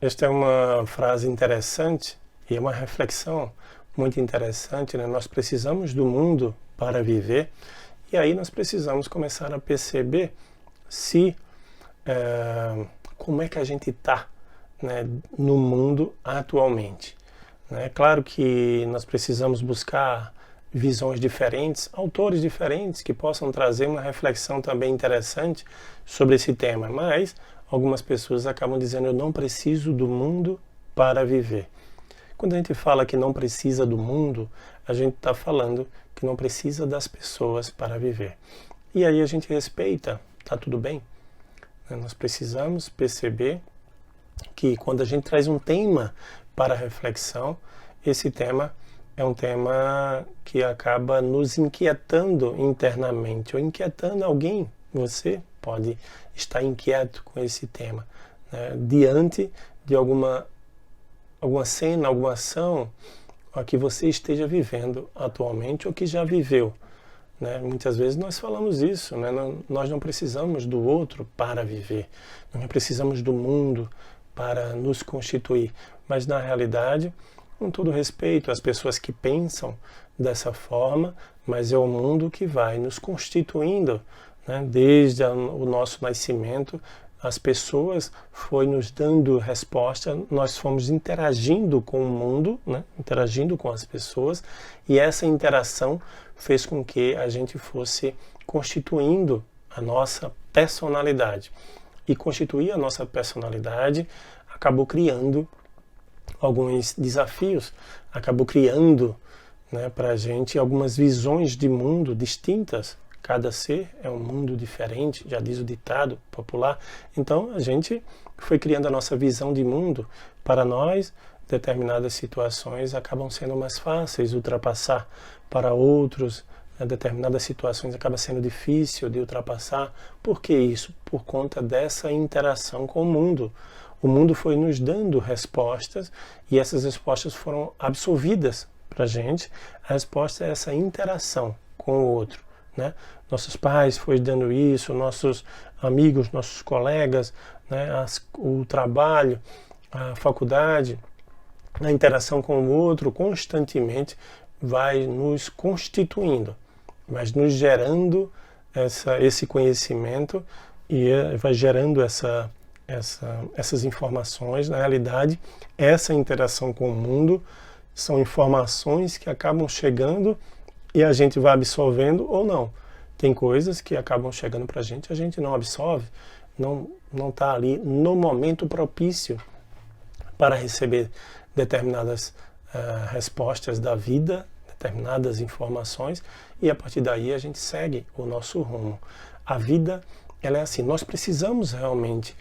Esta é uma frase interessante e é uma reflexão muito interessante, né? Nós precisamos do mundo para viver e aí nós precisamos começar a perceber se como é que a gente está, né, no mundo atualmente. É claro que nós precisamos buscar visões diferentes, autores diferentes que possam trazer uma reflexão também interessante sobre esse tema, mas algumas pessoas acabam dizendo: eu não preciso do mundo para viver. Quando a gente fala que não precisa do mundo, a gente está falando que não precisa das pessoas para viver. E aí a gente respeita, tá tudo bem? Nós precisamos perceber que quando a gente traz um tema para reflexão, esse tema é um tema que acaba nos inquietando internamente, ou inquietando alguém. Você pode estar inquieto com esse tema, né, diante de alguma cena, alguma ação a que você esteja vivendo atualmente ou que já viveu. Né? Muitas vezes nós falamos isso, né? Nós não precisamos do outro para viver, nós não precisamos do mundo para nos constituir, mas na realidade, com todo respeito às pessoas que pensam dessa forma, mas é o mundo que vai nos constituindo, né? Desde o nosso nascimento, as pessoas foi nos dando resposta, nós fomos interagindo com o mundo, né? Interagindo com as pessoas, e essa interação fez com que a gente fosse constituindo a nossa personalidade. E constituir a nossa personalidade acabou criando alguns desafios, acabou criando, né, para a gente algumas visões de mundo distintas. Cada ser é um mundo diferente, já diz o ditado popular. Então a gente foi criando a nossa visão de mundo. Para nós, determinadas situações acabam sendo mais fáceis de ultrapassar. Para outros, determinadas situações acaba sendo difícil de ultrapassar. Por que isso? Por conta dessa interação com o mundo. O mundo foi nos dando respostas e essas respostas foram absorvidas para a gente. A resposta é essa interação com o outro. Né? Nossos pais foram dando isso, nossos amigos, nossos colegas, né? O trabalho, a faculdade, a interação com o outro constantemente vai nos constituindo, vai nos gerando esse conhecimento e vai gerando essas informações. Na realidade, essa interação com o mundo são informações que acabam chegando e a gente vai absorvendo ou não. Tem coisas que acabam chegando para a gente não absorve, não está ali no momento propício para receber determinadas respostas da vida, determinadas informações, e a partir daí a gente segue o nosso rumo. A vida, ela é assim, nós precisamos realmente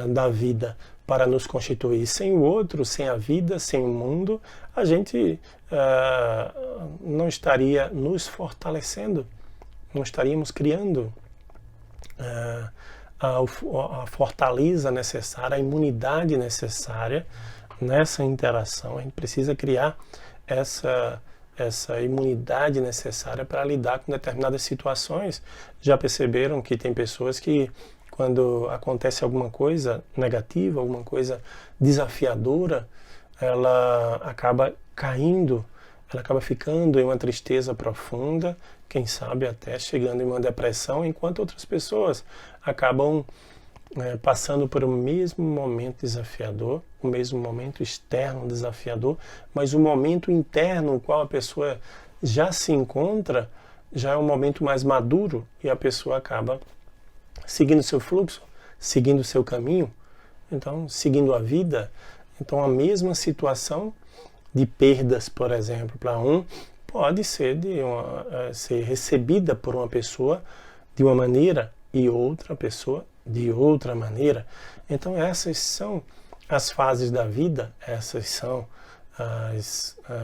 da vida para nos constituir. Sem o outro, sem a vida, sem o mundo, a gente não estaria nos fortalecendo, não estaríamos criando a fortaleza necessária, a imunidade necessária nessa interação. A gente precisa criar essa imunidade necessária para lidar com determinadas situações. Já perceberam que tem pessoas que, quando acontece alguma coisa negativa, alguma coisa desafiadora, ela acaba caindo, ela acaba ficando em uma tristeza profunda, quem sabe até chegando em uma depressão, enquanto outras pessoas acabam passando por o mesmo momento desafiador, o mesmo momento externo desafiador, mas o momento interno no qual a pessoa já se encontra já é um momento mais maduro e a pessoa acaba seguindo seu fluxo, seguindo seu caminho, então seguindo a vida. Então a mesma situação de perdas, por exemplo, para um pode ser ser recebida por uma pessoa de uma maneira e outra pessoa de outra maneira. Então essas são as fases da vida, essas são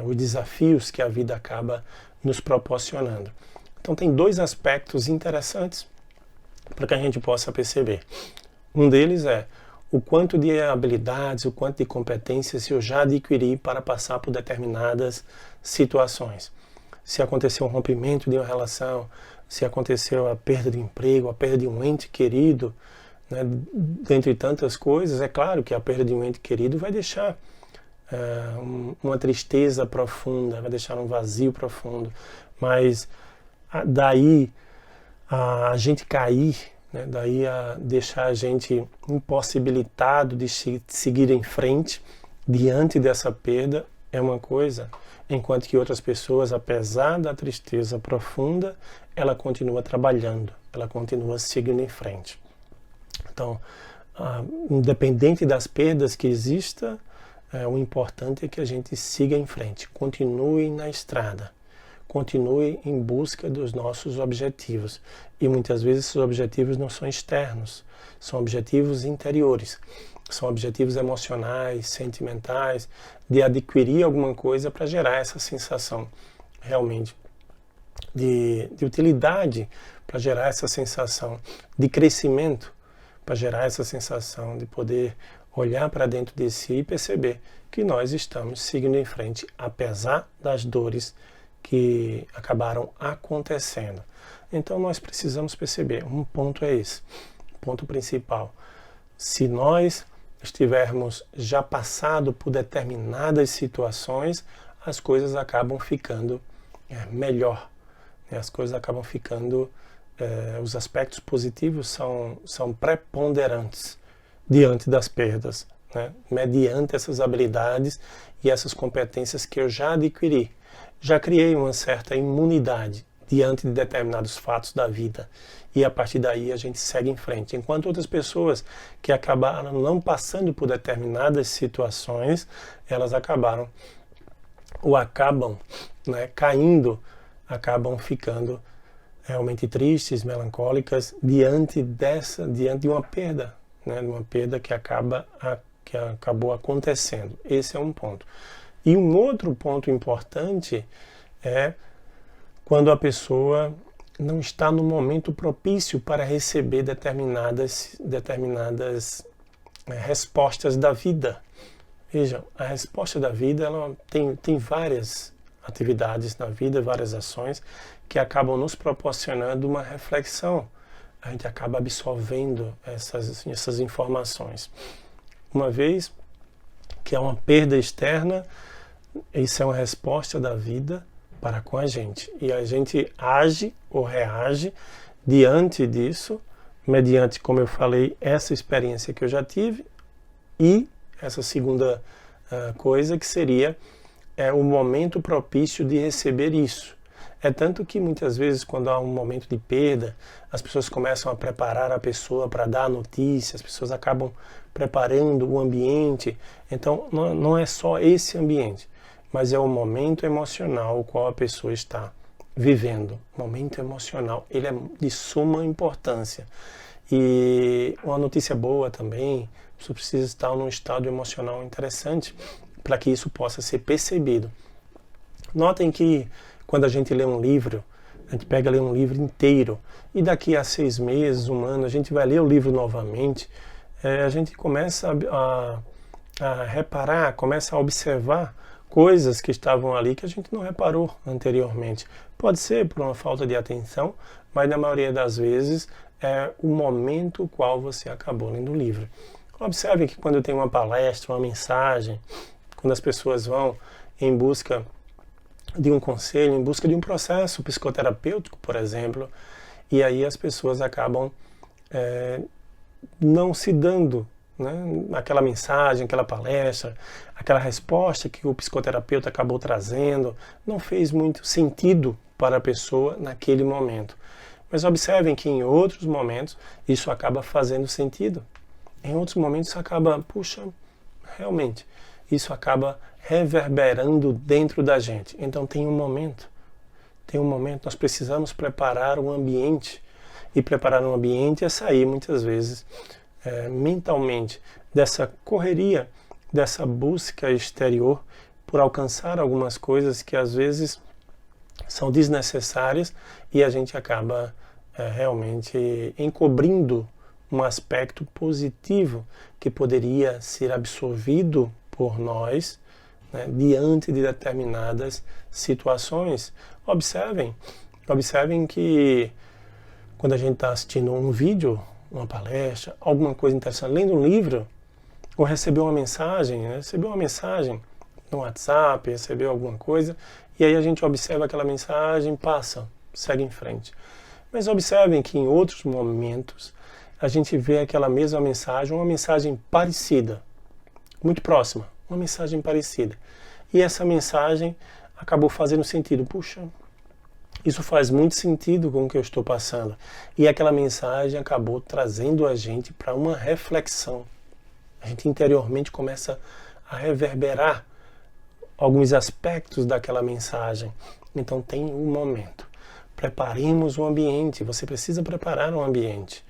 os desafios que a vida acaba nos proporcionando. Então tem dois aspectos interessantes para que a gente possa perceber. Um deles é o quanto de habilidades, o quanto de competências eu já adquiri para passar por determinadas situações. Se aconteceu um rompimento de uma relação, se aconteceu a perda de emprego, a perda de um ente querido, né? Dentre tantas coisas, é claro que a perda de um ente querido vai deixar uma tristeza profunda, vai deixar um vazio profundo, mas daí a gente cair, né? Daí a deixar a gente impossibilitado de seguir em frente diante dessa perda é uma coisa, enquanto que outras pessoas, apesar da tristeza profunda, ela continua trabalhando, ela continua seguindo em frente. Então, independente das perdas que existam, o importante é que a gente siga em frente, continue na estrada, continue em busca dos nossos objetivos. E muitas vezes esses objetivos não são externos, são objetivos interiores, são objetivos emocionais, sentimentais, de adquirir alguma coisa para gerar essa sensação realmente de utilidade, para gerar essa sensação de crescimento, para gerar essa sensação de poder olhar para dentro de si e perceber que nós estamos seguindo em frente, apesar das dores que acabaram acontecendo. Então nós precisamos perceber, um ponto é esse, ponto principal. Se nós estivermos já passado por determinadas situações, as coisas acabam ficando melhor, né? As coisas acabam ficando, os aspectos positivos são preponderantes diante das perdas, né? Mediante essas habilidades e essas competências que eu já adquiri. Já criei uma certa imunidade diante de determinados fatos da vida e a partir daí a gente segue em frente. Enquanto outras pessoas que acabaram não passando por determinadas situações, elas acabaram ou acabam, né, caindo, acabam ficando realmente tristes, melancólicas diante de uma perda, né, de uma perda que acabou acontecendo. Esse é um ponto. E um outro ponto importante é quando a pessoa não está no momento propício para receber determinadas respostas da vida. Vejam, a resposta da vida ela tem várias atividades na vida, várias ações que acabam nos proporcionando uma reflexão. A gente acaba absorvendo essas informações. Uma vez que é uma perda externa, isso é uma resposta da vida para com a gente. E a gente age ou reage diante disso, mediante, como eu falei, essa experiência que eu já tive e essa segunda coisa que seria o momento propício de receber isso. É tanto que muitas vezes quando há um momento de perda, as pessoas começam a preparar a pessoa para dar a notícia, as pessoas acabam preparando o ambiente. Então não é só esse ambiente, mas é o momento emocional o qual a pessoa está vivendo. O momento emocional, ele é de suma importância. E uma notícia boa também, a pessoa precisa estar num estado emocional interessante para que isso possa ser percebido. Notem que quando a gente lê um livro, a gente pega ler um livro inteiro e daqui a 6 meses, 1 ano, a gente vai ler o livro novamente, a gente começa a reparar, começa a observar coisas que estavam ali que a gente não reparou anteriormente. Pode ser por uma falta de atenção, mas na maioria das vezes é o momento no qual você acabou lendo o livro. Observe que quando tem uma palestra, uma mensagem, quando as pessoas vão em busca de um conselho, em busca de um processo psicoterapêutico, por exemplo, e aí as pessoas acabam não se dando, né, aquela mensagem, aquela palestra, aquela resposta que o psicoterapeuta acabou trazendo, não fez muito sentido para a pessoa naquele momento. Mas observem que em outros momentos isso acaba fazendo sentido. Em outros momentos isso acaba, puxa, realmente, isso acaba reverberando dentro da gente. Então tem um momento, nós precisamos preparar um ambiente, e preparar um ambiente é sair muitas vezes mentalmente dessa correria, dessa busca exterior por alcançar algumas coisas que às vezes são desnecessárias e a gente acaba realmente encobrindo um aspecto positivo que poderia ser absorvido por nós, né, diante de determinadas situações. Observem que quando a gente está assistindo um vídeo, uma palestra, alguma coisa interessante, lendo um livro, ou recebeu uma mensagem, né? Recebeu uma mensagem no WhatsApp, recebeu alguma coisa, e aí a gente observa aquela mensagem, passa, segue em frente. Mas observem que em outros momentos a gente vê aquela mesma mensagem, uma mensagem parecida, muito próxima, uma mensagem parecida. E essa mensagem acabou fazendo sentido. Puxa, isso faz muito sentido com o que eu estou passando. E aquela mensagem acabou trazendo a gente para uma reflexão. A gente interiormente começa a reverberar alguns aspectos daquela mensagem. Então tem um momento. Preparemos o ambiente. Você precisa preparar um ambiente.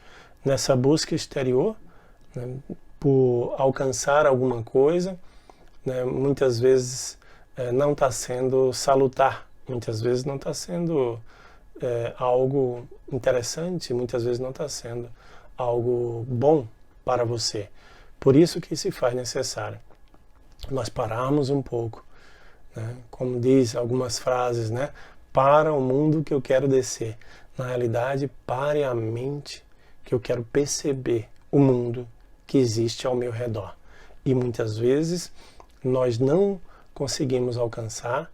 Nessa busca exterior, né, por alcançar alguma coisa, né, muitas vezes não está sendo salutar, muitas vezes não está sendo algo interessante, muitas vezes não está sendo algo bom para você. Por isso que se faz necessário nós pararmos um pouco, né, como diz algumas frases, né, para o mundo que eu quero descer. Na realidade, pare a mente que eu quero perceber o mundo que existe ao meu redor. E muitas vezes nós não conseguimos alcançar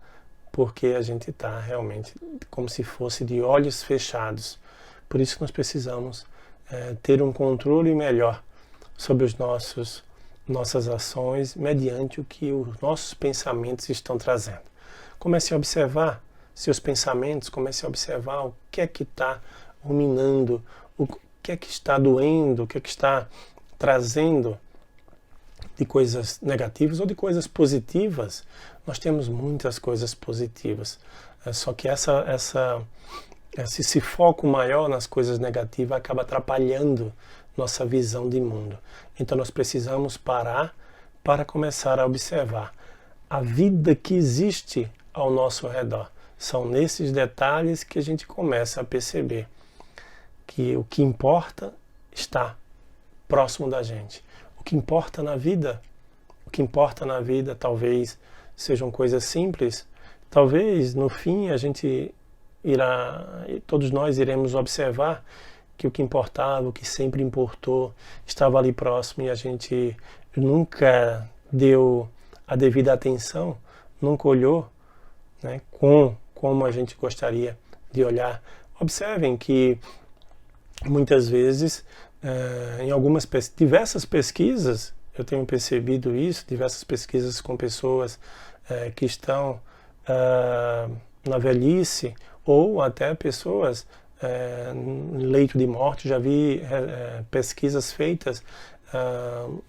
porque a gente está realmente como se fosse de olhos fechados. Por isso nós precisamos ter um controle melhor sobre os nossas ações mediante o que os nossos pensamentos estão trazendo. Comece a observar seus pensamentos, comece a observar o que é que está ruminando, o que é que está doendo, o que é que está trazendo de coisas negativas ou de coisas positivas. Nós temos muitas coisas positivas, só que esse foco maior nas coisas negativas acaba atrapalhando nossa visão de mundo. Então nós precisamos parar para começar a observar a vida que existe ao nosso redor. São nesses detalhes que a gente começa a perceber que o que importa está próximo da gente. O que importa na vida talvez sejam coisas simples, talvez no fim a gente todos nós iremos observar que o que importava, o que sempre importou, estava ali próximo e a gente nunca deu a devida atenção, nunca olhou, né, como a gente gostaria de olhar. Observem que muitas vezes, em diversas pesquisas, eu tenho percebido isso, diversas pesquisas com pessoas que estão na velhice ou até pessoas em leito de morte. Já vi pesquisas feitas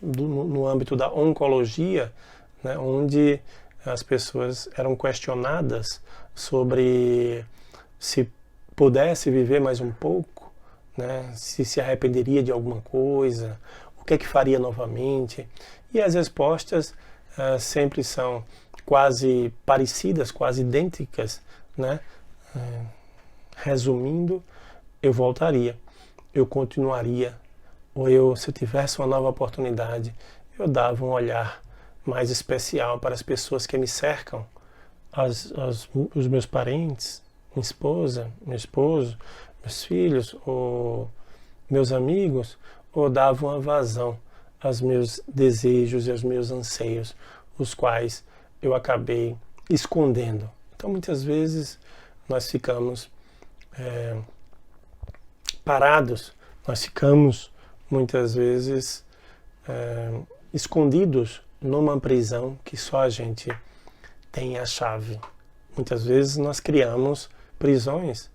no âmbito da oncologia, né, onde as pessoas eram questionadas sobre se pudesse viver mais um pouco, né, se arrependeria de alguma coisa, o que é que faria novamente. E as respostas sempre são quase parecidas, quase idênticas, né? Resumindo, eu voltaria, eu continuaria, ou se eu tivesse uma nova oportunidade, eu dava um olhar mais especial para as pessoas que me cercam, os meus parentes, minha esposa, meu esposo, meus filhos, ou meus amigos, ou dava uma vazão aos meus desejos e aos meus anseios, os quais eu acabei escondendo. Então, muitas vezes, nós ficamos parados, nós ficamos, muitas vezes, escondidos numa prisão que só a gente tem a chave. Muitas vezes nós criamos prisões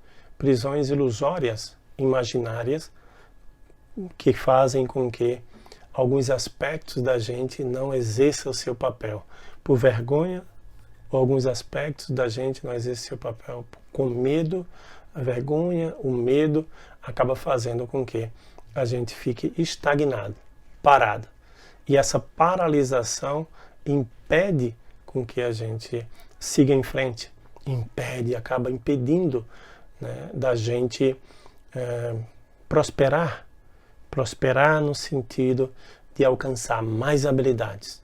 ilusórias, imaginárias, que fazem com que alguns aspectos da gente não exerçam o seu papel por vergonha, ou alguns aspectos da gente não exerçam o seu papel com medo. A vergonha, o medo acaba fazendo com que a gente fique estagnado, parado. E essa paralisação impede com que a gente siga em frente, acaba impedindo, né, da gente prosperar no sentido de alcançar mais habilidades,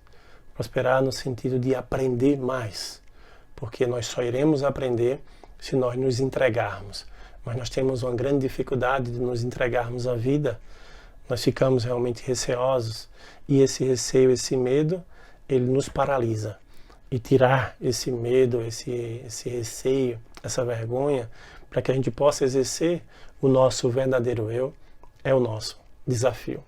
prosperar no sentido de aprender mais, porque nós só iremos aprender se nós nos entregarmos. Mas nós temos uma grande dificuldade de nos entregarmos à vida, nós ficamos realmente receosos e esse receio, esse medo, ele nos paralisa. E tirar esse medo, esse receio, essa vergonha, para que a gente possa exercer o nosso verdadeiro eu, é o nosso desafio.